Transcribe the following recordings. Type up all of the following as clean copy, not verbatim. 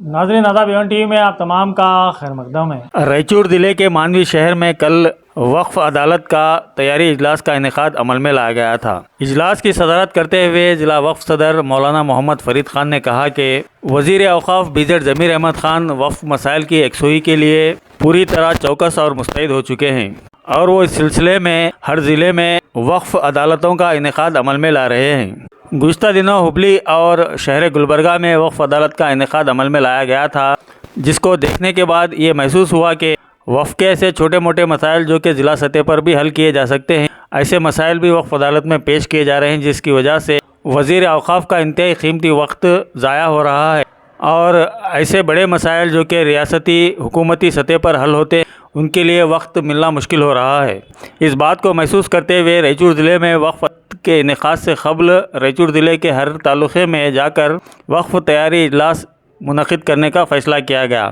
नाज़रीन आदाब Avon TV में आप तमाम का खैर मकदम है। रायचूर ज़िले के मानवी शहर में कल वक्फ अदालत का तैयारी इजलास का इनेकाद अमल में लाया गया था। इजलास की सदारत करते हुए ज़िला वक्फ सदर मौलाना मोहम्मद फरीद खान ने कहा कि वज़ीर औक़ाफ़ बीज़ेड ज़मीर अहमद खान वक्फ मसाइल की यकसुई के लिए पूरी तरह चौकस और मुस्तैद हो चुके हैं और वो इस सिलसिले में हर ज़िले में वक्फ अदालतों का इनेकाद अमल में ला रहे हैं। गुज़िश्ता दिनों हुबली और शहर गुलबर्गा में वक्फ अदालत का इनेकाद अमल में लाया गया था, जिसको देखने के बाद ये महसूस हुआ कि वक्फ के ऐसे छोटे मोटे मसाइल जो कि ज़िला सतह पर भी हल किए जा सकते हैं, ऐसे मसाइल भी वक्फ अदालत में पेश किए जा रहे हैं, जिसकी वजह से वज़ीर औक़ाफ़ का इंतहाई कीमती वक्त ज़ाया हो रहा है और ऐसे बड़े मसाइल जो कि रियासती हुकूमती सतह पर हल होते उनके लिए वक्त मिलना मुश्किल हो रहा है। इस बात को महसूस करते हुए रायचूर ज़िले में वक्फ के इनेकाद से क़ब्ल रायचूर ज़िले के हर तालुक़े में जाकर वक्फ तैयारी इजलास मुनक़िद करने का फ़ैसला किया गया,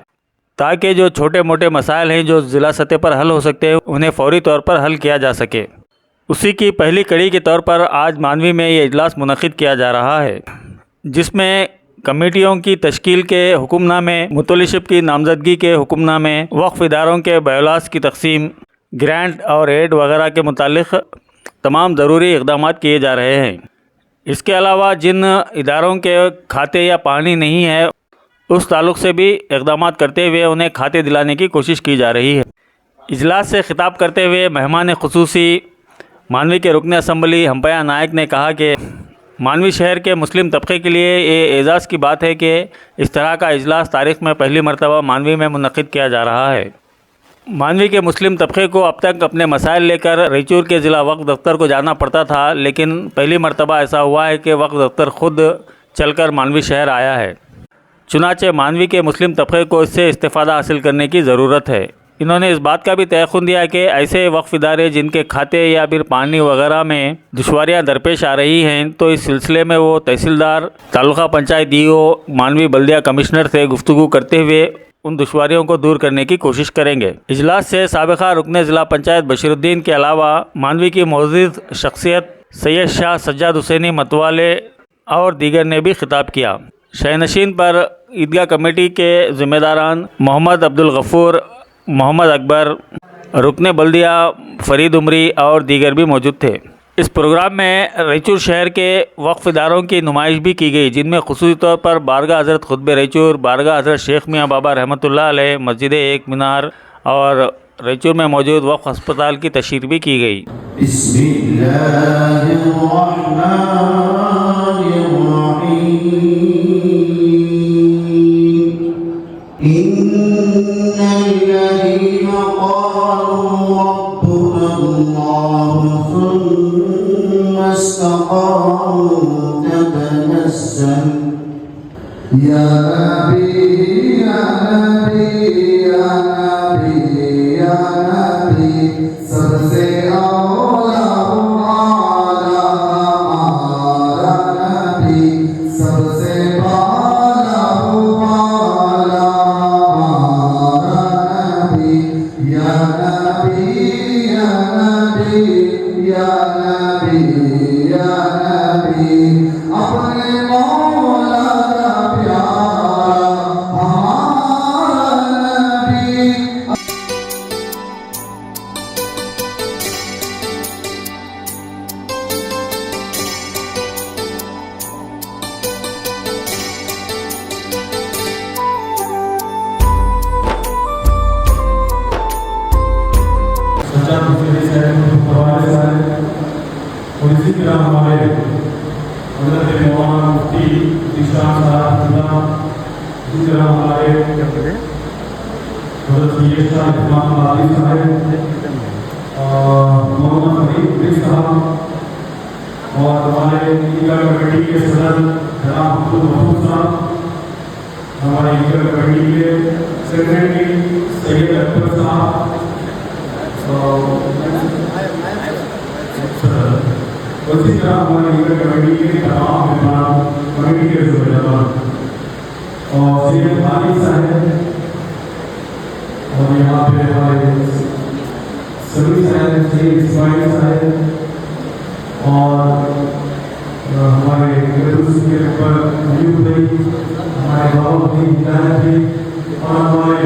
ताकि जो छोटे मोटे मसाइल हैं जो ज़िला सतह पर हल हो सकते हैं उन्हें फ़ौरी तौर पर हल किया जा सके। उसी की पहली कड़ी के तौर पर आज मानवी में ये इजलास मुनक़िद किया जा रहा है, जिसमें कमेटियों की तश्कील के हुक्मनामे, मुतल्लिशिप की नामज़दगी के हुक्मनामे, वक्फ इदारों के बयोलास की तकसीम, ग्रांट और एड वगैरह के मुतालिक तमाम ज़रूरी इक़दाम किए जा रहे हैं। इसके अलावा जिन इदारों के खाते या पानी नहीं है उस ताल्लुक़ से भी इक़दाम करते हुए उन्हें खाते दिलाने की कोशिश की जा रही है। इजलास से ख़िताब करते हुए मेहमान ख़ुसूसी मानवी के रुकन असम्बली हम्पया नायक ने कहा कि मानवी शहर के मुस्लिम तबके के लिए ये एज़ाज़ की बात है कि इस तरह का इजलास तारीख़ में पहली मरतबा मानवी में मुनक़िद किया जा रहा है। मानवी के मुस्लिम तबके को अब तक अपने मसाइल लेकर रायचूर के ज़िला वक्फ दफ्तर को जाना पड़ता था, लेकिन पहली मरतबा ऐसा हुआ है कि वक्फ दफ्तर ख़ुद चलकर मानवी शहर आया है। चुनाचे मानवी के मुस्लिम तबके को इससे इस्तेफ़ादा हासिल करने की ज़रूरत है। इन्होंने इस बात का भी तयक़ुन दिया कि ऐसे वक्फ इदारे जिनके खाते या फिर पानी वगैरह में दुश्वारियाँ दरपेश आ रही हैं, तो इस सिलसिले में वो तहसीलदार, तालुका पंचायत DO, मानवी बल्दिया कमिश्नर से गुफ्तगू करते हुए उन दुश्वारियों को दूर करने की कोशिश करेंगे। इजलास से साबिक़ा रुकने ज़िला पंचायत बशीरुद्दीन के अलावा मानवी की मौजूद शख्सियत सैयद शाह सज्जाद हुसैनी मतवाले और दीगर ने भी खिताब किया। शहनशीन पर ईदगाह कमेटी के ज़िम्मेदारान मोहम्मद अब्दुल गफ़ूर, मोहम्मद अकबर, रुकने बल्दिया फरीद उमरी और दीगर भी मौजूद थे। इस प्रोग्राम में रायचूर शहर के वक्फ इदारों की नुमाइश भी की गई, जिनमें ख़ुसूसी तौर पर बारगाह हज़रत खुतबे रायचूर, बारगाह हज़रत शेख मियाँ बाबा रहमतुल्लाह अलैह, मस्जिद एक मीनार और रायचूर में मौजूद वक्फ अस्पताल की तशरीह भी की गई। या नबी या नबी या नबी या नबी सबसे औला हमारा नबी सबसे बाला हमारा नबी या नबी या नबी या नबी या नबी अपने मौला और इसी तरह हमारे हज़रत मौलाना मुफ्ती इशाक साहब, इसी तरह हमारे हज़रत सैयद शाह इमाम बादी साहब, मौलाना फरीद साहब और हमारे ईदगाह कमेटी के सदर जनाब अब्दुल महमूद साहब, हमारे ईदगाह कमेटी के सेक्रेटरी सैयद अकबर साहब, उसी तरह हमारे ईदगाह कमेटी के तमाम मेहमान, कमेटी के ज़िम्मेदार और सैयद आली साहब और यहाँ पे हमारे सभी साहब, सैयद इस्माइल साहब और हमारे के ऊपर हमारे बाबा भाई विधायक जी और हमारे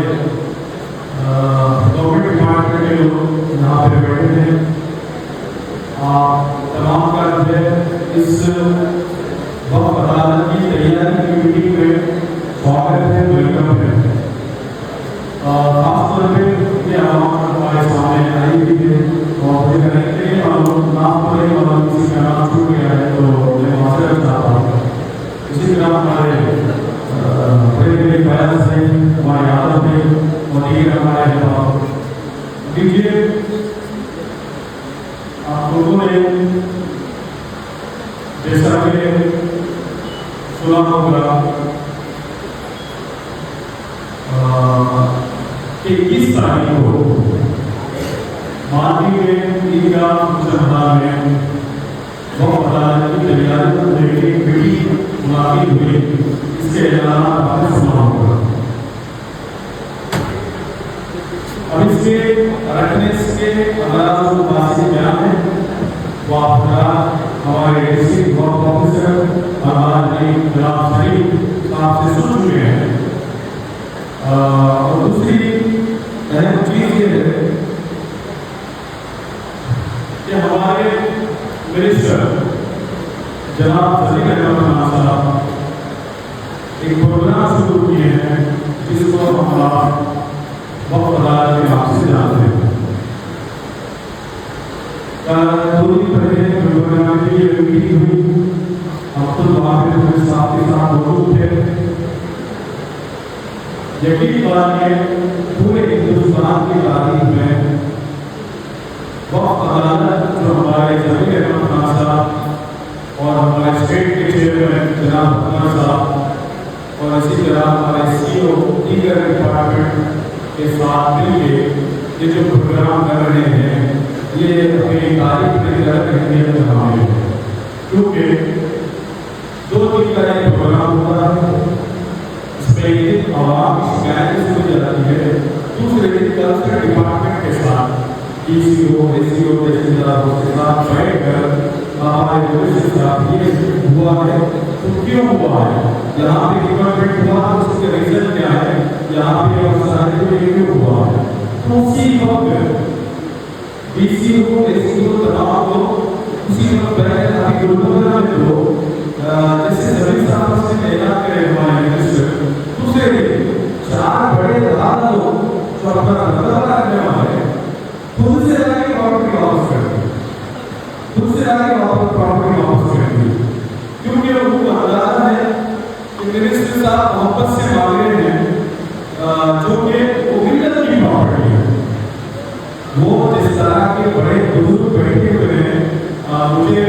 गवर्नमेंट डिपार्टमेंट के लोग यहाँ पे बैठे थे। तमाम का जो है इस वक्त अदालत की तैयारी की मीटिंग में स्वागत है, वेलकम है। खासतौर पे ये हमारे सामने आई हुई है और मुझे करेंगे नाम पर किसी का नाम छूट गया है तो मैं माफी चाहता हूँ। इसी तरह हमारे बड़े बड़े बयान से हमारे यादव थे और ये हमारे दीजिए आप लोगों ने जैसा कि सुना होगा कि 21 तारीख को माननीय ईदगाह मुसलमान में वक्फ अदालत की तैयारी को लेकर एक मीटिंग मुनाकिद हुई। इसके ऐलान आपने सुना होगा। अब इसके रखने के अगर जो वासी बयान है वो आपका हमारे डिस्ट्रिक्ट वक्फ ऑफिसर हमारे जनाब शरीफ साहब से सुन चुके हैं। और दूसरी अहम चीज ये है कि हमारे मिनिस्टर जनाब सलीम अहमद खान साहब एक प्रोग्राम शुरू किए हैं जिसको हमारा वक्फ अदालत के नाम से जानते हैं। दो दिन पहले प्रोग्राम की ये मीटिंग हुई, हम तो वहाँ पे साथ के साथ मौजूद थे। यकीन मानिए पूरे हिंदुस्तान की तारीख में वक्फ अदालत जो हमारे सलीम अहमद खान साहब और हमारे स्टेट के चेयरमैन जनाब खान साहब और इसी तरह हमारे सीईओ दीगर डिपार्टमेंट के साथ मिलकर ये जो प्रोग्राम कर रहे हैं ये अपनी तारीख में कर रहे हैं हमारे, क्योंकि 2 दिन का ये प्रोग्राम होता है। इसमें एक दिन आवाम की शिकायत शुरू हो जाती है, दूसरे दिन कल्चरल डिपार्टमेंट के साथ डीसीओ एसीओ तहसीलदार के साथ बैठकर हमारे पुलिस के साथ ये हुआ है तो क्यों हुआ है, यहाँ पे डिपार्टमेंट हुआ तो उसके रीजन क्या है, यहाँ पे और क्यों हुआ है। तो उसी वक्त डीसीओ एसीओ तमाम लोग उसी वक्त बैठे अभी गुरुद्वारा में लोग जैसे सभी साहब से ऐलान करे हमारे मिनिस्टर दूसरे दिन 4 बड़े दादा लोग जो अपना बदला करने वाले खुद से आगे प्रॉपर्टी वापस कर दी, खुद से आगे प्रॉपर्टी वापस कर दी, क्योंकि उनको अंदाजा है कि मिनिस्टर साहब मोहब्बत से मांग रहे हैं जो कि वो मिल्लत की प्रॉपर्टी है। वो जिस तरह के बड़े बुजुर्ग बैठे हुए हैं, मुझे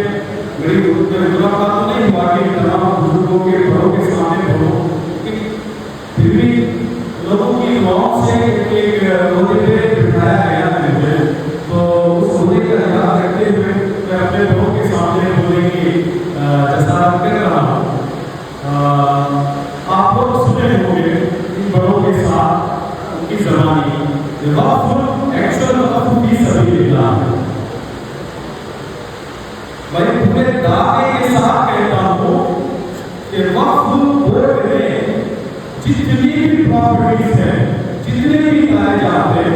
मेरी मुलाकात तो नहीं हुआ कि तमाम बुजुर्गों के बड़ों के सामने बोलो, फिर भी लोगों की मौत से एक रोटे पे बिठाया गया है, तो उस रोटे का ध्यान रखते हुए मैं अपने बड़ों के सामने बोलने की जसारत कर रहा हूँ। आप लोग सुने होंगे इन बड़ों के साथ उनकी जबानी एक्चुअल की सभी मैं पूरे दावे के साथ कहता हूँ कि वक्फ बोर्ड में जितनी भी प्रॉपर्टीज हैं, जितने भी कागजात हैं,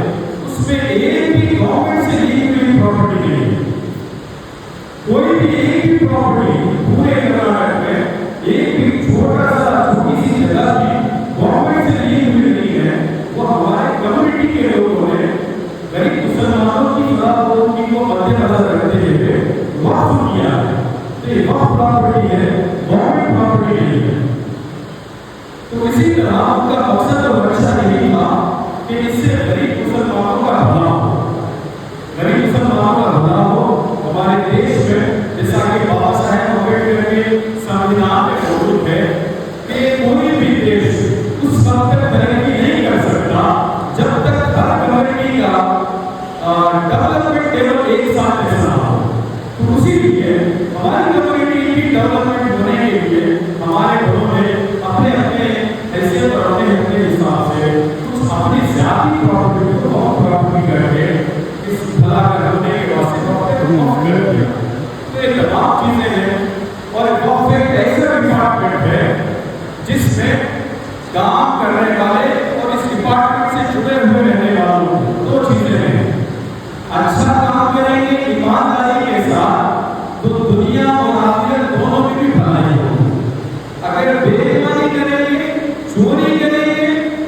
उसमें एक भी गवर्नमेंट से ली हुई प्रॉपर्टी नहीं है। कोई भी एक भी प्रॉपर्टी पूरे कर्नाटक में एक भी छोटी सी जगह भी गवर्नमेंट से ली हुई नहीं है। वो हमारे कम्युनिटी के लोगों ने गरीब मुसलमानों की फलाफोकी को मद्देनजर रखते हुए वक्फ किया है। तो ये वक्फ प्रॉपर्टी है, गवर्नमेंट प्रॉपर्टी नहीं है। तो इसी तरह उनका मकसद और मंशा यही था कि इससे गरीब मुसलमानों का भला हो, गरीब मुसलमानों का भला हो। हमारे देश में जैसा कि बाबा साहेब अम्बेडकर के संविधान में मौजूद है कि कोई भी देश उस वक्त तक तरक्की नहीं कर सकता जब तक हर कम्युनिटी का डेवलपमेंट केवल एक साथ ऐसा हो। तो उसी लिए हमारी कम्युनिटी की डेवलपमेंट होने के लिए हमारे घरों में अपने अपने हैसियत और अपने हिसाब से कुछ अपनी जाति प्रॉपर्टी को बहुत प्रॉपर्टी करके इस भला करने के वास्ते बहुत कर दिया। तो ये तमाम चीजें हैं और बहुत एक ऐसा डिपार्टमेंट है जिसमें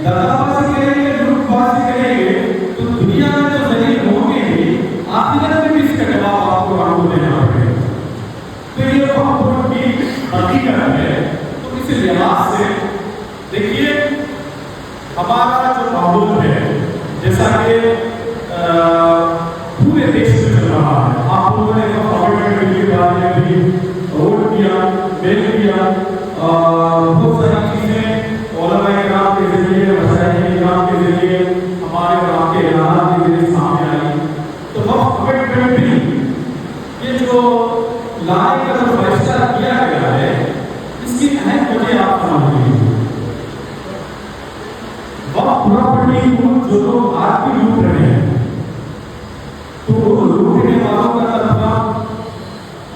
दगाबाजी करेंगे, लूटबाजी करेंगे, तो दुनिया में तो जलील होंगे ही, आखिरत में भी इसका जवाब आपको आपको देना पड़ेगा। तो ये बहुत बड़ी हकीकत है। तो इस लिहाज से देखिए हमारा जो माहौल है, जैसा कि पूरे देश में चल रहा है, आप लोगों ने गवर्नमेंट के बारे में भी वोट किया, मेल किया, बहुत सारी चीजें उलमाए किराम के जरिए, मशाइख किराम के जरिए, हमारे गांव के इलाहा के जरिए सामने आई। तो गवर्नमेंट भी ये जो लाने का जो फैसला किया गया है, इसकी अहम वजह आप समझ लीजिए। प्रॉपर्टी को जो लोग आज भी लूट रहे हैं, तो लूटने वालों का तबका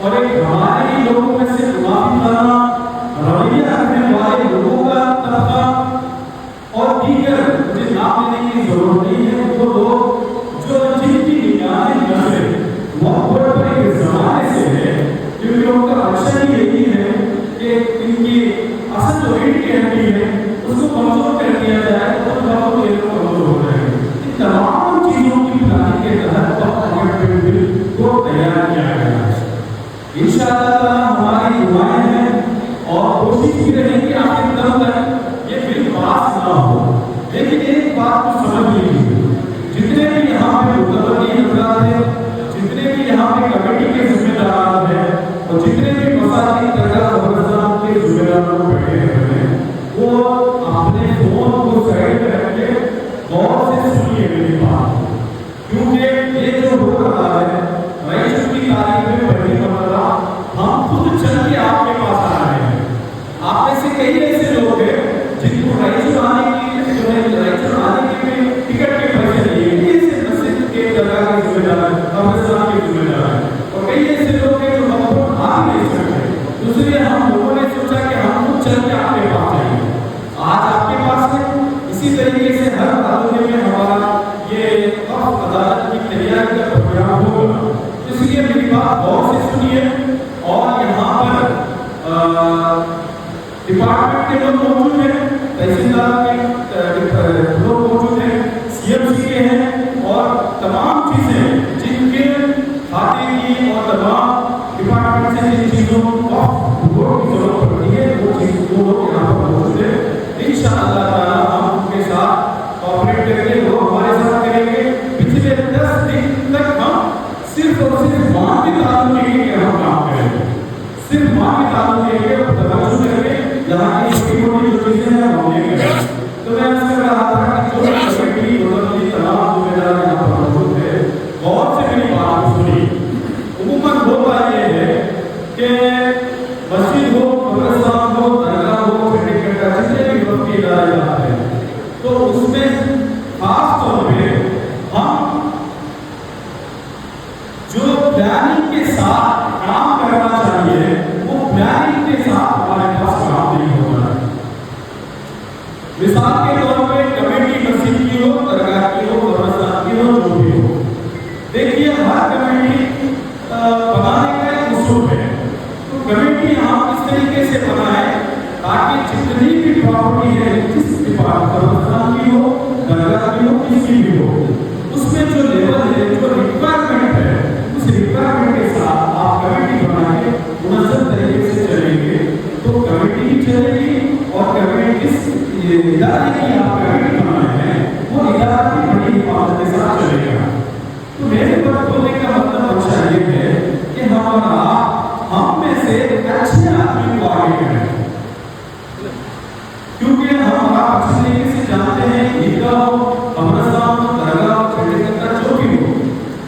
और एक हमारे लोगों में से माफियाना रवैया रखने वाले लोगों का तबका और दीगर, मुझे नाम लेने की जरूरत नहीं है, वो लोग जो जिनकी निगरानी नजरें मोहब्बत पर एक जमाने से है, क्योंकि उनका लक्ष्य यही है कि इनकी असल जो रीढ़ की हड्डी है उसको कमजोर कर दिया जाए, तो लोग ये कमजोर हो रहे हैं। इन तमाम चीजों की प्लानिंग के तहत गवर्नमेंट बिल को तैयार किया गया है। इंशाअल्लाह हमारी दुआएं हैं और कोशिश भी रहेगी आखिर दम तक ये बिल पास ना हो। लेकिन एक बात को समझ लीजिए, जितने भी यहाँ पे मुतवल्ली हजरात हैं, जितने भी यहाँ पे कमेटी के जिम्मेदार हैं और जितने भी मसाजिद दरगाह क़ब्रिस्तान के जिम्मेदार लोग बैठे हैं, वो अपने फोन को साइड में रख के गौर से सुनिए मेरी बात, क्योंकि ये जो हो रहा है रईस की तारीख में पहली मरतबा हम खुद चल के आपके पास आ रहे हैं। आप में से कई ऐसे लोग हैं जिनको रईस आने की टिकट के पैसे दिए, ऐसे मस्जिद के दरगाह के जिम्मेदार, क़ब्रिस्तान के जिम्मेदार, और कई ऐसे लोग हैं जो हम आ नहीं सकते। दूसरे हम लोगों ने सोचा कि हम खुद चल के आपके पास आएंगे। आज आपके पास है। इसी तरीके से हर तालुके में हमारा ये वक्फ अदालत की तैयारी का प्रोग्राम होगा। इसलिए मेरी बात गौर से सुनिए और यहाँ पर डिपार्टमेंट के लोग मौजूद हैं, तहसीलदार के लोग मौजूद हैं, CMC के हैं और तमाम चीजें जिनके खाते की और तमाम डिपार्टमेंट से जिन चीजों की जरूरत पड़ती है वो चीज वो लोग यहाँ पर मौजूद है। इंशाअल्लाह ताला हम उनके साथ कोऑपरेट करेंगे, वो हमारे साथ करेंगे। पिछले 10 दिन तक हम सिर्फ और सिर्फ माँ के ताल्लुक लेके हम काम करेंगे, सिर्फ माँ के ताल्लुक लेके तवज्जो करेंगे, यहाँ की छोटी मोटी जो चीजें हैं हम लेंगे। तो मैं इससे रहा था कि जो कमेटी मुतल्लिक़ तमाम जिम्मेदार यहाँ पर मौजूद है, गौर से मेरी बात सुनिए। उम्मन होता ये है कि मस्जिद हो, क़ब्रिस्तान हो, दरगाह हो, जितने भी वक्त के इदारे जाते हैं, तो उसमें खास तौर पे हम जो प्लानिंग के साथ काम करना चाहिए, वो प्लानिंग के साथ हमारे पास काम नहीं होगा। मिसाल के तौर पे कमेटी मस्जिद की हो, दरगाह की हो, क़ब्रिस्तान की हो, जो भी हो, देखिए हर कमेटी बनाने का एक उसूल है। तो कमेटी हम इस तरीके से बनाए ताकि जितनी भी प्रॉपर्टी है, जिस क़ब्रिस्तान की हो, दरगाह की हो, किसी भी हो, उसमें जो लेवल है, जो रिक्वायरमेंट है, उस रिक्वायरमेंट के साथ आप कमेटी बना के मुनज़्ज़म तरीके से चलेंगे तो कमेटी ही चलेगी। और कमेटी ये इदारे की आप कमेटी बनाए हैं, वो इदारा भी बड़ी हिफाजत के साथ चलेगा। तो मेरे पर बोलने का मतलब अच्छा ये है कि हमारा हम में से अच्छे आदमी को आगे करें, क्योंकि हम अच्छे तरीके से जानते हैं ईदगाह हो, क़ब्रिस्तान हो, दरगाह हो, जो भी हो,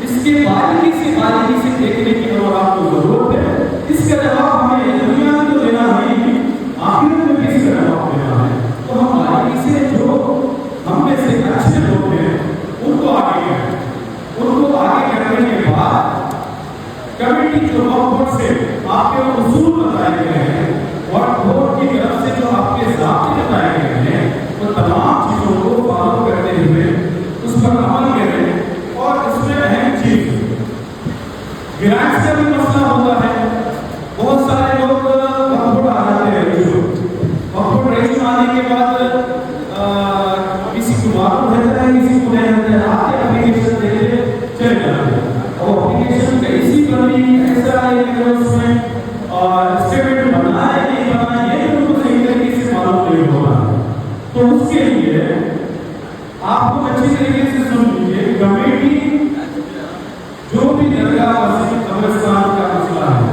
इसके बारीकी से देखने की और आपको जरूरत है। इसका जवाब हमें दुनिया में तो देना नहीं, आखिरत में भी इसका जवाब देना है। तो हम बारीकी से जो हम में से अच्छे लोग हैं उनको आगे करें। उनको आगे करने के बाद कमेटी जो बोर्ड से आपके उसूल बताए गए हैं और बोर्ड की तरफ से जो आपके ज़ाब्ते बताए गए हैं, वो तमाम चीजों को फॉलो करते हुए उस पर अमल करें। और इसमें अहम चीज ग्रांट्स का भी मसला होता है। बहुत सारे लोग वक्फ आ जाते हैं, वक्फ आने के बाद नहीं है, आपको अच्छी तरीके से सुन लीजिए। कमेटी जो भी दरगाह मस्जिद कब्रिस्तान का मसला है,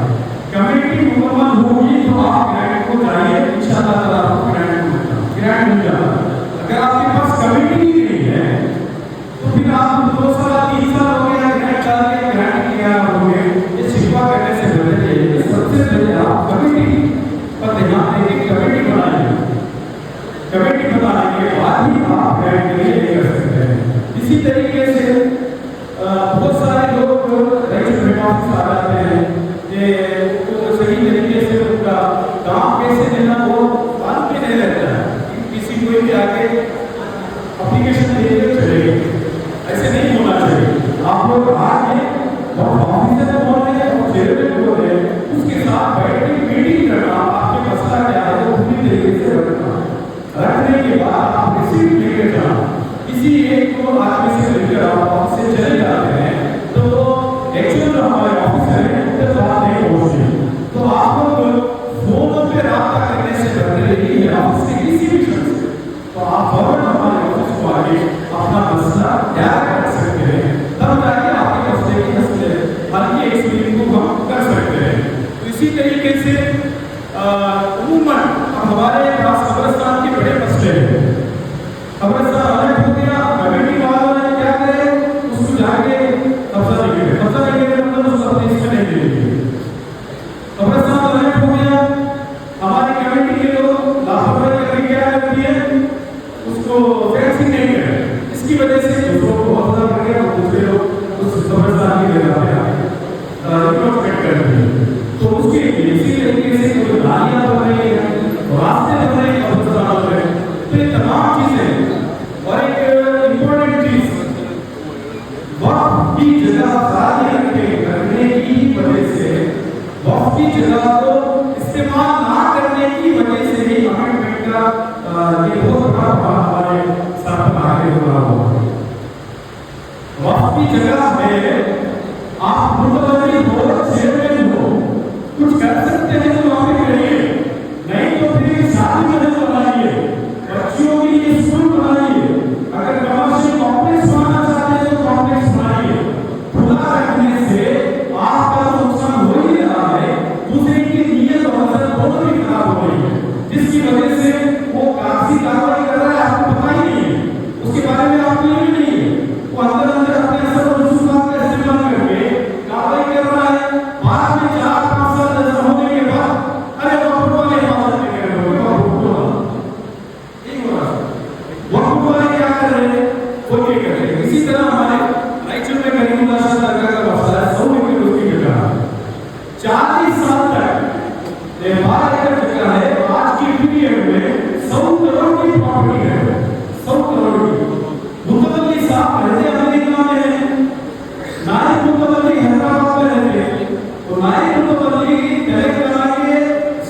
कमेटी मुकम्मल होगी तो आप ग्रांट को जाइए, इंशाअल्लाह ताला आपको ग्रांट मिल जाएगा। अगर आपके पास कमेटी ही नहीं है तो फिर आप 2 साल 3 साल हो गया ग्रांट डाल के ग्रांट किया होंगे, ये शिकवा करने से बेहतर है सबसे पहले आप कमेटी पर ध्यान देके कमेटी बनाइए। कमेटी बनाने के बाद ही आप ग्रांट के लिए कर सकते हैं। इसी तरीके से बहुत सारे लोग रजिस्ट्रेशन ऑफिस आ जाते हैं कि उनको सही तरीके से उनका काम कैसे देना वो बात में नहीं रहता है, किसी को भी आके एप्लीकेशन देकर चलेगी, ऐसे नहीं होना चाहिए। आप लोग आके ऑफिसर बोल रहे हैं और चेयरमैन बोल रहे हैं, उसके साथ बैठ के मीटिंग करना, आपके मसला क्या है वो पूरी तरीके से रखना, रखने के बाद आप रिसीट लेकर जाना। किसी एक को आदमी से लेकर आप ऑफिस से चले जाते हैं तो एक्चुअल हमारे ऑफिसर है उनके साथ नहीं पहुंचे तो आप लोग फोन पे रास्ता करने से बेहतर यही है ऑफिस के किसी भी शख्स से तो आप फौरन हमारे ऑफिस को आगे अपना मसला तैयार कर सकते हैं, तब जाके आपके मसले की हल की एक्सपीरियंस को हम कर सकते हैं। तो इसी तरीके से उम्मन हमारे पास कब्रिस्तान के बड़े मसले हैं। कब्रिस्तान अलग हो गया, कमेटी वालों ने क्या करे उसको जाके कब्जा लेंगे मतलब उसको अपने इसमें नहीं देंगे। कब्रिस्तान अलग हो गया, हमारी कमेटी के लोग लापरवाही करके क्या करती है उसको फेंसिंग नहीं करे, इसकी वजह से दूसरों को हौसला करके और दूसरे लोग उस कब्रिस्तान की जगह पे आके रिक्रूटमेंट करते हैं। तो उसके लिए इसी तरीके से जो नालियां बन रही है, रास्ते बन रहे हैं कब्रिस्तानों में, तो ये तमाम चीजें और एक इम्पोर्टेंट चीज वक्त की जगह खाली करने की वजह से, वक्त की जगह को इस्तेमाल ना करने की वजह से ही अमेंडमेंट का ये बहुत बड़ा हमारे साथ आगे हुआ है। वक्त की जगह में आप मुतवल्ली हो, चेयरमैन हो, कुछ कर सकते हैं तो वहां पे करिए, नहीं तो फिर शादी महल बनाइए, बच्चियों के लिए स्कूल बनाइए, अगर कमर्शियल कॉम्प्लेक्स बनाना चाहते हैं तो कॉम्प्लेक्स बनाइए। खुला रखने से आपका तो नुकसान हो ही रहा है, दूसरे की नीयत और नजर दोनों भी खराब हो रही है, जिसकी वजह से वो काफी कार्रवाई कर रहा है, आपको पता ही नहीं है, उसके बारे में आपको ये भी नहीं है, वो अंदर अपने असर और रसूखात का इस्तेमाल करके कार्रवाई कर रहा है। बाद में 4-5 साल नजर होने के बाद अरे वक्त वाले हिफाजत नहीं कर रहे हो, नहीं हो रहा, वक्त वाले क्या कर रहे हैं वो ये कर रहे हैं। इसी तरह हमारे रायचूर में करीमुल्लाह शाह दरगाह का मसला है, 100 एकड़ उसकी जगह है, 40 साल तक 12 एकड़ जगह है, आज की पीरियड में 100 करोड़ की प्रॉपर्टी है, 100 करोड़ की। मुतवल्ली साहब रहते अमेरिका में हैं, नायब मुतवल्ली हैदराबाद में रहते हैं, तो नायब मुतवल्ली तेलंगाना के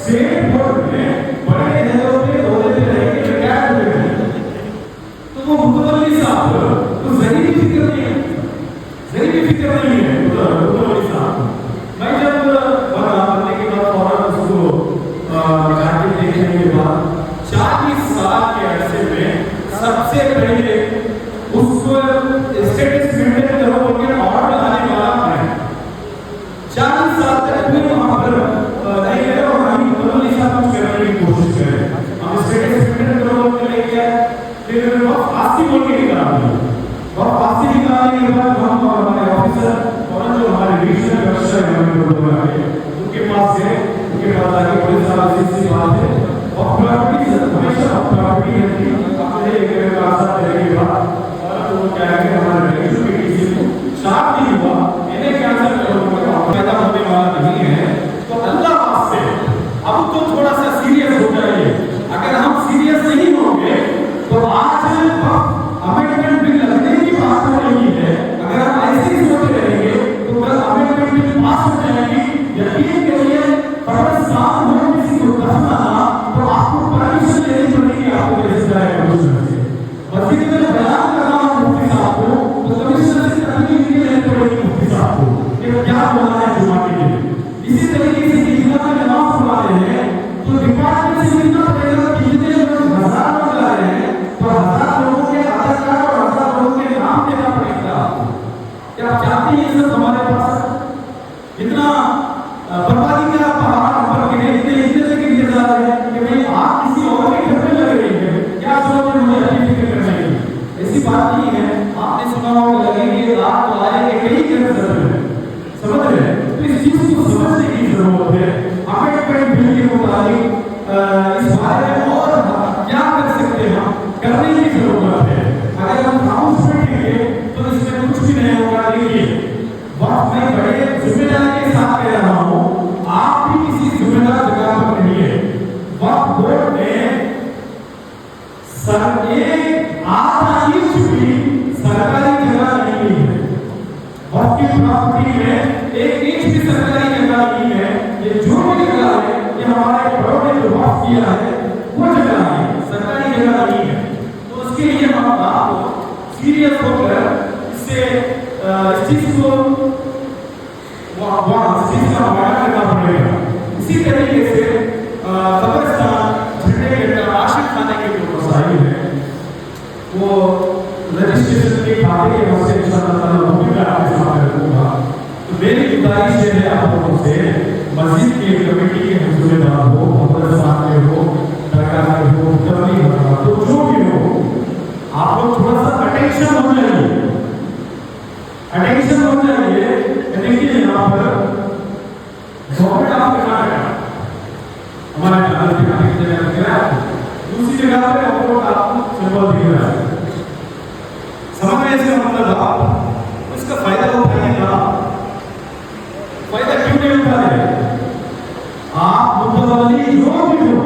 स्टेट बोर्ड में बड़े अहदों पे ओहदे पे रह के रिटायर हुए हैं। तो वो मुतवल्ली साहब तो जरी भी फिक्र नहीं है, जरी भी फिक्र नहीं है मुतवल्ली साहब। मैं जब बनने के बाद फौरन उसको जाके देखने के बाद 40 साल के अरसे में सबसे पहले उसको स्टेटस मेंटेन करो बोलकर ऑर्डर लाने वाला है। 40 साल तक भी वहां पर नहीं गए और हम मुतवल्ली साहब कुछ करने की कोशिश करें, हम स्टेटस मेंटेन करो बोलकर लेके आए, फिर वक्त आस्ती बोल के निकाल दिया। वक्त आस्ती निकालने के बाद हम हमारे ऑफिसर और जो हमारे डिविजनल कमिश्नर हैं उनके पास गए, उनके पास आके पुलिस वाले से बात है और प्रॉपर्टी हमेशा प्रॉपर्टी रहती है, अपने एक आसार देने के बाद तो क्या है कि हमारे रेगुलर में किसी को शार्प नहीं हुआ, इन्हें कैंसिल करो, पैदा होने वाला नहीं है। तो अल्लाह वास्ते अब तो थोड़ा सा सीरियस हो जाइए, अगर हम सीरियस नहीं होंगे तो आज अमेंडमेंट बिल लगने की बात हो रही है, अगर हम ऐसे ही सोचते रहेंगे तो कल अमेंडमेंट बिल पास हो जाएगी। यकीन करिए कब्रिस्तान में किसी को दफनाना तो आपको परमिशन लेनी पड़ेगी, आपको रिश्तेदार से बात नहीं है। आपने सुना होगा लगेगी रात तो आएंगे कई कैंसर में, समझ रहे हैं? तो इस चीज को समझने की जरूरत है। अमेरिकन बिल के मुताबिक इस बारे में और क्या कर सकते हैं, हम करने की जरूरत है। अगर हम हाउस बैठेंगे तो इसमें कुछ भी नहीं होगा। देखिए वक्त मैं बड़े जिम्मेदारी के साथ कह रहा हूँ, आप भी किसी जिम्मेदार जगह पर रहिए। वक्त बोर्ड में सर एक आधा इंच भी सरकारी जगह नहीं है। वक्त की प्रॉपर्टी में एक इंच भी सरकारी जगह नहीं है। ये जो भी जगह है ये हमारे बड़ों ने जो वक्त किया है वो जगह है, सरकारी जगह नहीं है। तो उसके लिए हम आप सीरियस होकर इससे इस चीज को चीज का वादा करना पड़ेगा। इसी तरीके से कब्रिस्तान झंडे के आशिक खाने के जो मसाइल है वो रजिस्ट्रेशन के खाते के मसले इंशाअल्लाह वो भी मैं आपके सामने रखूंगा। तो मेरी गुजारिश है आप लोगों से, मस्जिद की कमेटी के जिम्मेदार हो, कब्रिस्तान के हो, दरगाह के हो, तबलीग हो, तो जो भी हो, आप लोग थोड़ा सा अटेंशन हो जाइए, अटेंशन हो जाइए। देखिए यहाँ पर गवर्नमेंट ऑफ कर्नाटक हमारे दूसरी जगह पे आपको सिंबल दिख रहा है, समझ में इसका मतलब आप इसका फायदा उठाइएगा। फायदा क्यों नहीं उठा रहे? आप मुतवल्ली जो भी हो,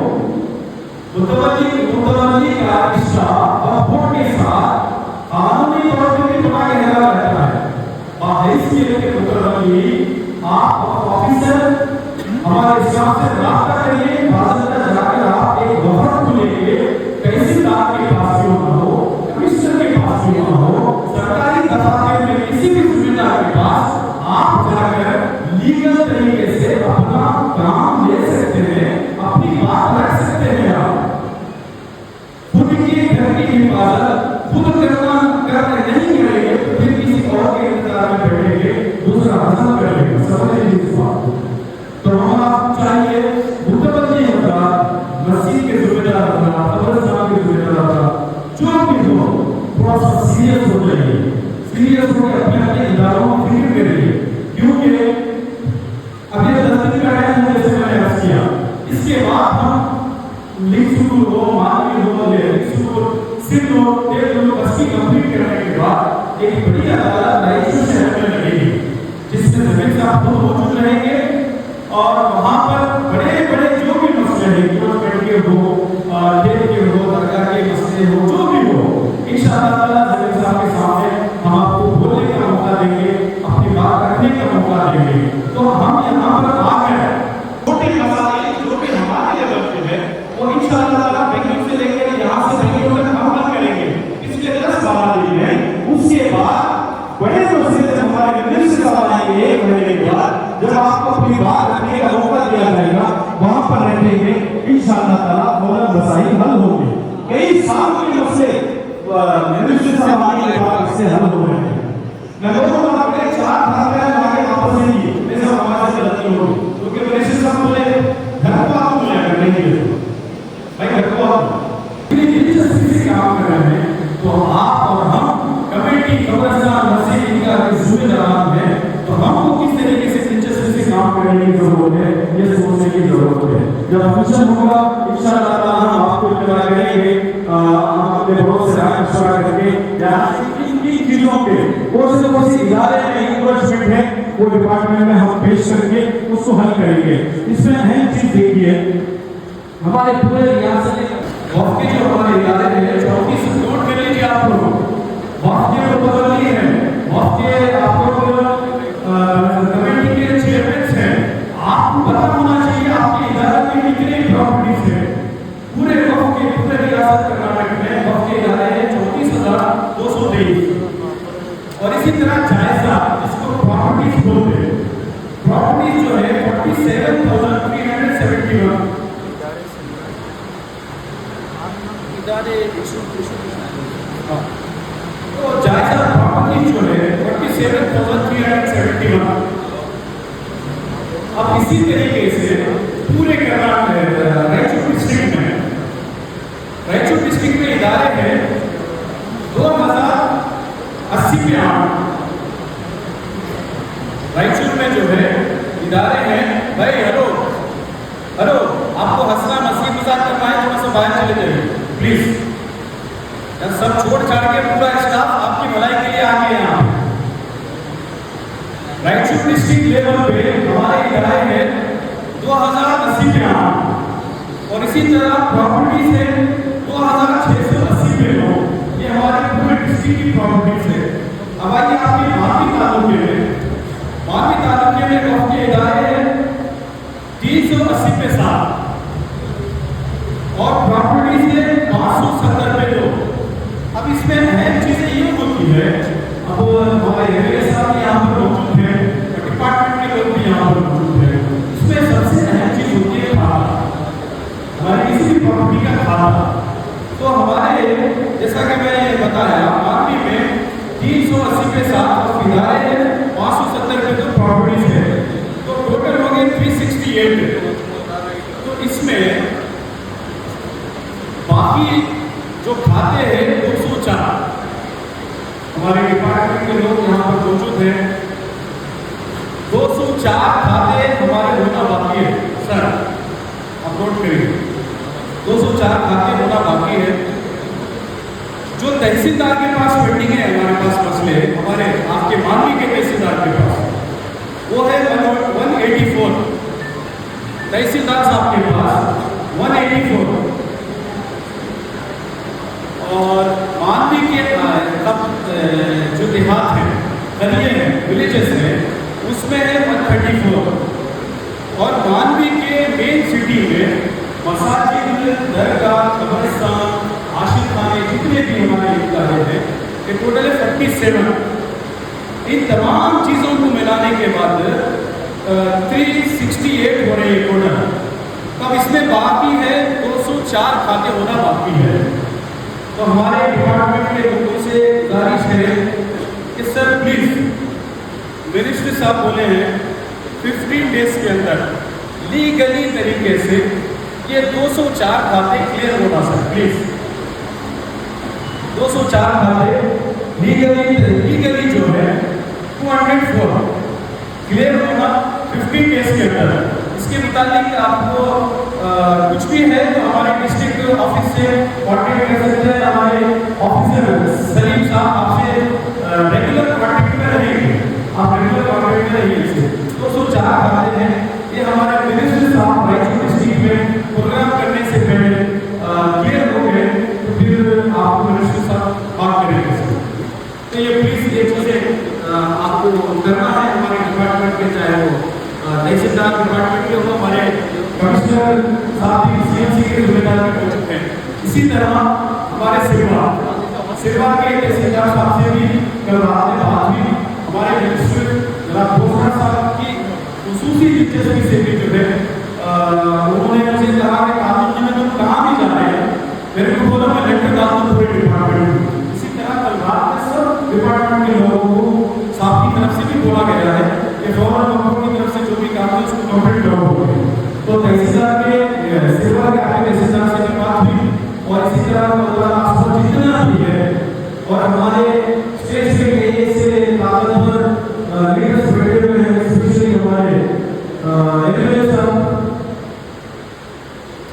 मुतवल्ली का रिश्ता वक्फ के साथ कानूनी तौर पर भी तुम्हारे लगा रहता है। बाहैसियत के मुतवल्ली आप ऑफिसर हमारे हिसाब से रास्ता करिए, बाज़ार जाकर आप एक वफद को लेके तहसीलदार के पास क्यों ना हो, कमिश्नर के पास क्यों ना हो, सरकारी दफ्तर में किसी भी जिम्मेदार के पास आप जाकर लीगल तरीके से अपना काम ले सकते हैं, अपनी बात रख सकते हैं। आप खुद की घर की हिफाजत खुद करने नहीं करेंगे तो फिर किसी और के इंतजार में बैठेंगे, दूसरा हसल कर लेगा। समझ लीजिए इस बात को। तो हम आप चाहिए मुतवल्ली होगा, मस्जिद के जिम्मेदार होगा, कब्रिस्तान के जिम्मेदार होगा, जो भी हो थोड़ा सा सीरियस हो जाइए, सीरियस होकर अपने अपने इदारों को फिक्र करिए। क्योंकि अभी 10 दिन का टाइम है जैसे मैंने अर्ज किया, इसके बाद हम लिखसुल हो, मानवी हो, लिखसुल सिर्फ हो, एक लोग 80 कंप्लीट करने के बाद एक बड़ी अदालत रायचूर शहर में लगेगी, जिसमें जमीन साहब खुद मौजूद रहेंगे और वहाँ पर बड़े बड़े जो भी मसले हैं, गवर्नमेंट के हो, देश के हो, सरकार के मसले हो, जो भी हो, इंशाअल्लाह जमीन साहब के सामने हम आपको बोलने का मौका देंगे, अपनी बात रखने का मौका देंगे। तो हम यहाँ पर आकर छोटे मसाले जो भी हमारे लेवल पे है वो इंशाअल्लाह बेंगलुरु से लेकर यहाँ से बेंगलुरु तक हम हल करेंगे। इसके 10 दिन है, उसके बाद बड़े मसले हमारे मिनिस्टर साहब आएंगे 1 महीने के बाद, जब आपको अपनी बात रखने का मौका दिया जाएगा वहां पर रहेंगे इंशाअल्लाह ताला मौलाना मसाइल हल होंगे। कई साल के मसले मिनिस्टर साहब आने के बाद इससे हल हो रहे हैं। मैं बोलूँ आपने 4 साल पहले हमारे वापस नहीं किए, ऐसा हमारे से गलती होगी, क्योंकि मिनिस्टर साहब बोले घर को आप बोले नहीं भाई, घर को आप दिलचस्पी से काम कर रहे हैं। तो आप और हम कमेटी कब्रिस्तान मस्जिद इनका जिम्मेदार है, तो हमको किस तरीके से दिलचस्पी से काम करने की जरूरत है, ये सोचने की जरूरत है। जब फंक्शन होगा इंशाअल्लाह हम आपको इत्तला करेंगे, हम अपने बड़ों से राय मशवरा करके इन चीजों के कौन से इदारे में इन्वेस्टमेंट है वो डिपार्टमेंट में हम पेश करके उसको हल करेंगे। इसमें अहम चीज देखिए, हमारे पूरे रियासत वक्त के जो हमारे इदारे हैं, 34 नोट कर लीजिए आप लोग, वक्त के जो बदली है, वक्त के आप लोग कमेटी के चेयरमैन हैं, आपको पता होना चाहिए आपके इदारे में कितने प्रॉपर्टीज हैं। पूरे वक्त के पूरे रियासत कर्नाटक में वक्त के इदारे हैं 34,223 और इसी तरह जायजा जिसको प्रॉपर्टीज बोलते हैं, प्रॉपर्टीज जो है 47,371 तो जायजा प्रॉपर्टी जो है 47,371। अब इसी तरीके से पूरे कर्नाटक रायचूर डिस्ट्रिक्ट में इदारे हैं 2,000 भाई हेलो हेलो, आपको हंसना मस्ती मजाक करना है, थोड़ा सा बाहर चले जाइए प्लीज। सब छोड़ छाड़ के पूरा स्टाफ आपकी भलाई के लिए आगे यहाँ रायचूर डिस्ट्रिक्ट लेवल पे हमारी लड़ाई है 2080 पे आना, और इसी तरह प्रॉपर्टी से 2680 पे लो। ये हमारे पूरे डिस्ट्रिक्ट की प्रॉपर्टीज है। अब आइए आपके मानवी तालुके में वक्त के इदारे हैं 380 पे 7 और प्रॉपर्टी से 570 पे 2। अब इसमें अहम चीजें ये होती है, अब हमारे एमएलए साहब यहाँ पर मौजूद हैं, डिपार्टमेंट के लोग भी यहाँ पर मौजूद हैं। इसमें सबसे अहम चीज होती है खाता, हमारे किसी भी प्रॉपर्टी का खाता। तो हमारे जैसा कि मैंने बताया मानवी में 380 पे 7 और इदारे हैं 570 पे 2 प्रॉपर्टीज है, तो टोटल हो गए 368। तो इसमें बाकी जो खाते हैं 204, हमारे डिपार्टमेंट के लोग यहाँ पर मौजूद हैं। 204 खाते हमारे होना बाकी है सर, अपलोड करिए। 204 खाते होना बाकी है। जो तहसीलदार के पास पेंडिंग है, हमारे पास मसले हमारे आपके मानवी के तहसीलदार के पास, वो है 184 तहसीलदार साहब के पास 184, और मानवी के जो देहात है, करिए हैं, विलेजेस हैं, उसमें है 134, और मानवी के मेन सिटी में मसाजिद, दरगाह, कब्रिस्तान, आशिक खाने जितने भी हमारे इदारे हैं, ये टोटल है 47। इन तमाम चीज़ों को मिलाने के बाद 368 हो रहे हैं टोटल। तब इसमें बाकी है 204 खाते होना बाकी है। तो हमारे डिपार्टमेंट के लोगों से गुजारिश है कि सर प्लीज, मिनिस्टर साहब बोले हैं 15 डेज के अंदर लीगली तरीके से ये 204 खाते क्लियर होना सर प्लीज। 204 खाते लीगली जो है 204 क्लियर होना 15 डेज के अंदर। इसके मुताबिक आपको कुछ भी है तो हमारे डिस्ट्रिक्ट ऑफिस से कॉन्टेक्ट कर सकते हैं। हमारे ऑफिसर सलीम साहब आपसे रेगुलर कॉन्टेक्ट में रहेंगे, आप रेगुलर कॉन्टेक्ट में रहिए इससे। 204 खाते हैं, ये हमारे मिनिस्टर साहब रायचूर डिस्ट्रिक्ट में प्रोग्राम करने से पहले क्लियर हो गए, तो फिर आपको मिनिस्टर साहब बात करेंगे। तो ये प्लीज ये चीज़ें आपको करना है हमारे डिपार्टमेंट के, चाहे वो तहसीलदार डिपार्टमेंट के हो, हमारे कमिश्नर साहब भी सीएमसी के जिम्मेदार में हो चुके हैं। इसी तरह हमारे सिरवा के तहसीलदार साहब से भी कल रात में बात हुई। हमारे मिनिस्टर जनाब घोषणा साहब की खुसूसी दिलचस्पी से भी जो है उन्होंने मुझे कहा कि कानून में तुम कहाँ भी जा रहे हैं, मेरे को बोला मैं लेटर डाल दूँ पूरे डिपार्टमेंट। इसी तरह कल रात में सब डिपार्टमेंट के लोगों को साहब की तरफ से भी बोला गया है कि फौरन लोगों की तरफ से जो भी काम है उसको कंप्लीट करो। तो तहसीलदार के सेवा के आगे तहसीलदार से भी बात हुई, और इसी तरह आपको जितना भी है और हमारे स्टेट के लिए से ताकतवर लीडर्स बैठे हुए हैं, स्पेशली हमारे एमएलए साहब,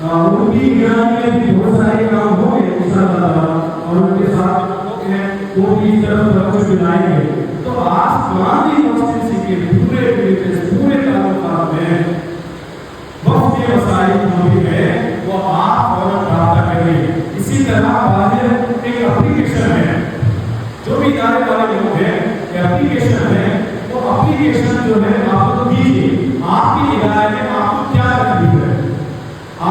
उनकी निगरानी में भी बहुत सारे काम हो गए इंशाअल्लाह, और उनके साथ लोग हैं वो भी इस तरफ कुछ बनाएंगे। तो आज मानवी कॉन्स्टिट्यूंसी के पूरे तालुकात में वक्त के मसाइल जो भी है वो आप फौरन रब्ता करें। इसी तरह बाहर एक एप्लीकेशन है, जो भी इदारे वाले लोग हैं एप्लीकेशन है, वो एप्लीकेशन जो है आप दीजिए। आपके इदारे में आपको क्या तकलीफ है,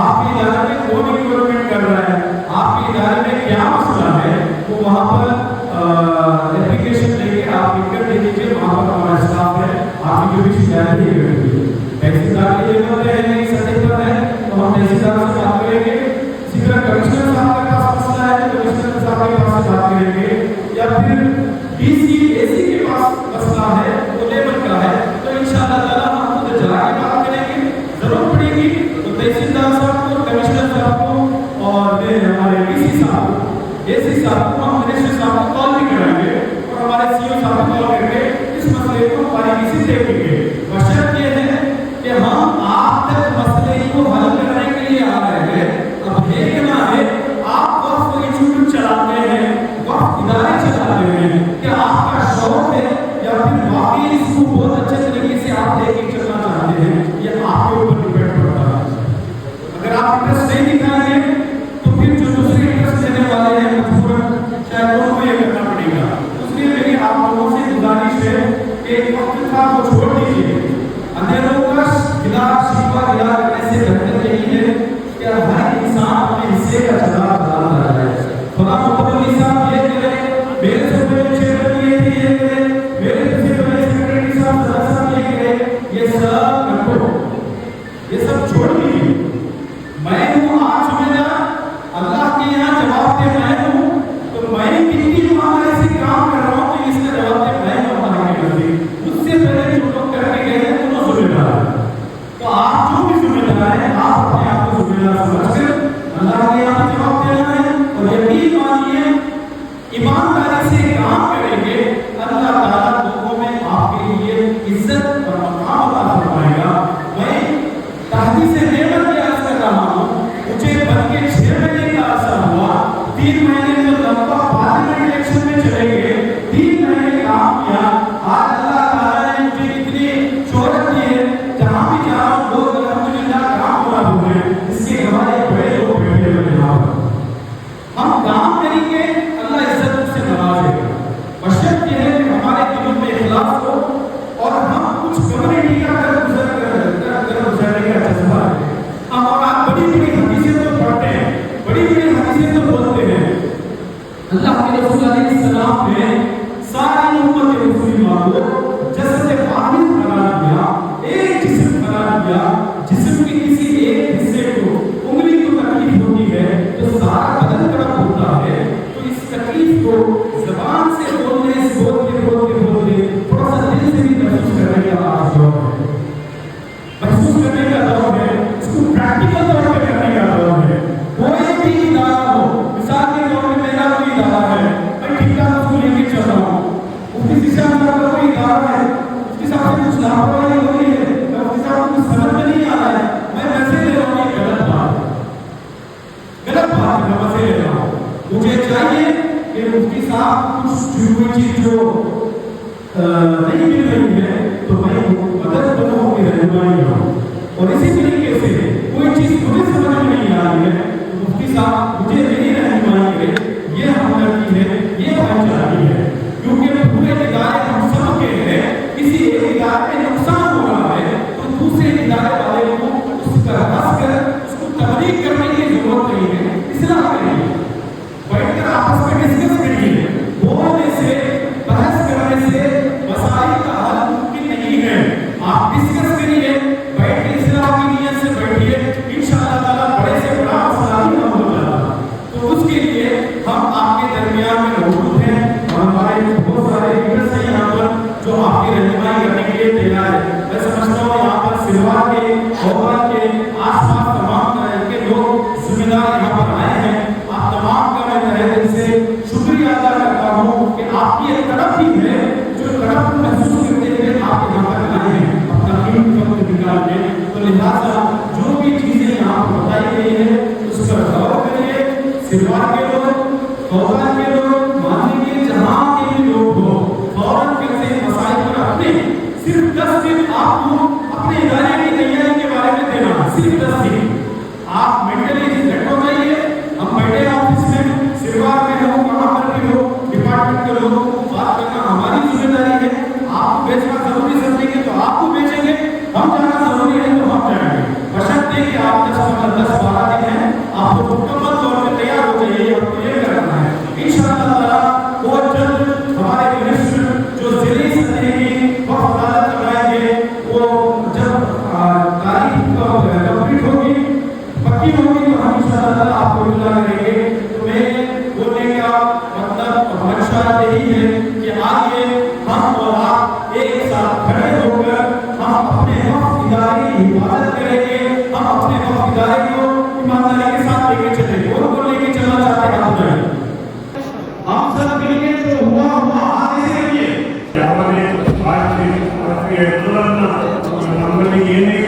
आपके इदारे में कौन इन्वॉल्वमेंट कर रहा है, आपके इदारे में क्या मसला है, वो वहाँ पर एप्लीकेशन लेके आप लिखकर दे दीजिए। वहाँ पर हमारा स्टाफ है, आपकी जो भी शिकायत है ये करेंगे। तहसीलदार की जरूरत है, सतह पर है तो हम तहसीलदार से बात करेंगे। इसी तरह कमिश्नर साहब के पास मसला है तो कमिश्नर साहब के पास बात करेंगे, या फिर डीसी एसी के पास मसला है तो लेवल का है तो इंशाअल्लाह ताला हम खुद जला के बात करेंगे। जरूरत पड़ेगी तो तहसीलदार साहब को, कमिश्नर साहब को और हमारे डीसी साहब को, एसी साहब को, हम मिनिस्टर साहब को कॉल भी कराएंगे और हमारे सीओ साहब को कॉल करके इस मसले को बारीकी से देखेंगे। बशर्त ये है कि हम वक्फ को छोड़ दीजिए। अंधेरों का गिला शिकवा गिला करने से बेहतर यही है कि हर इंसान अपने हिस्से का जवाब अदा कर रहा है। खुदा मुतवल्ली साहब ये करे, मेरे से पहले चेयरमैन ये करे, मेरे से पहले सेक्रेटरी साहब सदर साहब ये करे, ये सब रखो, ये सब छोड़ दीजिए। मैं हूँ आज जिम्मेदार, अल्लाह के यहाँ जवाब दे मैं हूँ, तो मैं कितनी ईमानदारी से काम कर रहा हूँ तो इसका जवाब दे मैं हूँ अल्लाह के नजदीक। उससे पहले जो लोग करके गए हैं दोनों जिम्मेदार हैं। तो आप जो भी जिम्मेदार हैं आप अपने आप को जिम्मेदार समझकर अल्लाह के यहाँ जवाब देना है और यकीन मानिए ईमानदारी से काम करेंगे अल्लाह ताला लोगों में आपके लिए इज्जत और मकाम अता फरमाएगा। मैं तहदीद से नेमत की अर्ज कर रहा हूँ, मुझे बन के 6 महीने का अर्सा हुआ, 3 महीने में लंबा पार्लियामेंट इलेक्शन में चले गए, 3 महीने काम किया। आज अल्लाह ताला ने मुझे इतनी शोहरत दी है, जहाँ भी जा रहा हूँ लोग अल्हम्दुलिल्लाह काम पूरा हुए हैं। इसके हमारे बड़े लोग बैठे हुए यहाँ पर। हम काम करेंगे अल्लाह इज्जत से नवाजेगा। बशर्त यह है कि हमारे दिलों में इखलास हो और हम कुछ कम्युनिटी का गुजरने का जज्बा है। हम आप बड़ी बड़ी हदीसें तो पढ़ते हैं, बड़ी बड़ी हदीसें तो बोलते हैं। अल्लाह के रसूल अलैहिस्सलाम ने सारी उम्मत मुस्लिमा को जसद वाहिद करार दिया, एक जिस्म करार दिया। जिस्म के किसी एक हिस्से को उंगली को तकलीफ होती है तो सारा बदन तड़प होता है। तो इस तकलीफ को ज़बान से बोलने से बोलते थोड़ा सा दिल से भी महसूस करने का आज दौर है, महसूस करने का दौर है, इसको प्रैक्टिकल तौर पे करने का दौर है। कोई भी इदारा हो, मिसाल के तौर पे मेरा कोई इदारा है, मैं ठेका उसको लेके चल रहा हूँ, उसकी दिशा में कोई इदारा है, उसके साथ कुछ लापरवाही हो रही है, मैं उसके साथ कुछ समझ में नहीं आ रहा है, मैं वैसे ले रहा हूँ, ये गलत बात है, मैं वैसे ले रहा हूँ। मुझे चाहिए कि उसके साथ कुछ चीज जो नहीं मिल रही है तो मैं मदद करूँ, की रहनुमाई करूँ। और इसी तरीके से कोई चीज मुझे समझ में नहीं आ रही है तो उसके साथ मुझे मेरी रहनुमाई करे, ये हमदर्दी है, ये भाईचारागी है। क्योंकि पूरे इदारे हम सब के हैं, किसी एक इदारे में नुकसान हो रहा है तो दूसरे इदारे वाले को उसका हंस कर उसको तबलीग करने की जरूरत नहीं है, इस्लाह करिए, बैठकर आपस में डिस्कस करिए। बोलने से बहस करने से मसाइल का हल मुमकिन नहीं है। आप डिस्कस करिए, बैठ के इस्लाह की नीयत से बैठिए, इंशाअल्लाह ताला बड़े से बड़ा मसला ही हल हो जाएगा। तो उसके लिए हम आपके दरमियान में मौजूद हैं और हमारे बहुत सारे लीडर्स हैं यहाँ पर जो आपकी रहनुमाई करने के लिए तैयार है। मैं समझता हूँ यहाँ पर सिलवार के औरत के आसपास तमाम तरह के लोग जिम्मेदार यहाँ पर आए हैं। आप तमाम का मैं तहे दिल से शुक्रिया अदा करता हूँ कि आपकी एक तरफ ही है जो तरफ महसूस करते हुए आप यहाँ पर आए हैं अपना कीमती वक्त निकालने। तो लिहाजा जो भी चीजें यहाँ पर बताई गई है उस पर गौर करिए। सिलवार के लोग, औरत के लोग, मानी के जहाँ के भी लोग हो, फौरन कैसे मसाइल पर अपने सिर्फ 10 दिन आपको अपने इदारे की तैयारी के बारे में देना, सिर्फ 10 दिन आप मेंटली सेट हो जाइए। हम बैठे ऑफिस में, सिलवार में हो, कहाँ पर भी हो, डिपार्टमेंट के लोगों को बात करना हमारी जिम्मेदारी है। आपको बेचना जरूरी समझेंगे तो आपको बेचेंगे, हम जाना जरूरी है तो हम जाएंगे। बशर्ते कि आप 10-12 दिन हैं, आपको मुकम्मल तौर पर तैयार हो जाइए, आपको ये करना है। इंशाअल्लाह ताला बहुत जल्द हमारे मिनिस्टर जो जिले सतह की वक्फ अदालत लगाएंगे, वो जब तारीख कंप्लीट होगी, पक्की होगी तो हम इंशाअल्लाह ताला आपको इत्तला करेंगे। तो मैं बोलने का मतलब मंशा यही है कि आइए हम और आप एक साथ खड़े होकर हम अपने वक्फ इदारे की हिफाजत करेंगे, हम अपने वक्फ इदारे को ईमानदारी के साथ लेके चलेंगे। और लेके चलना चाहते हैं आप हम सब मिलके तो हुआ आगे से करिए। आज के आंदोलन ये नहीं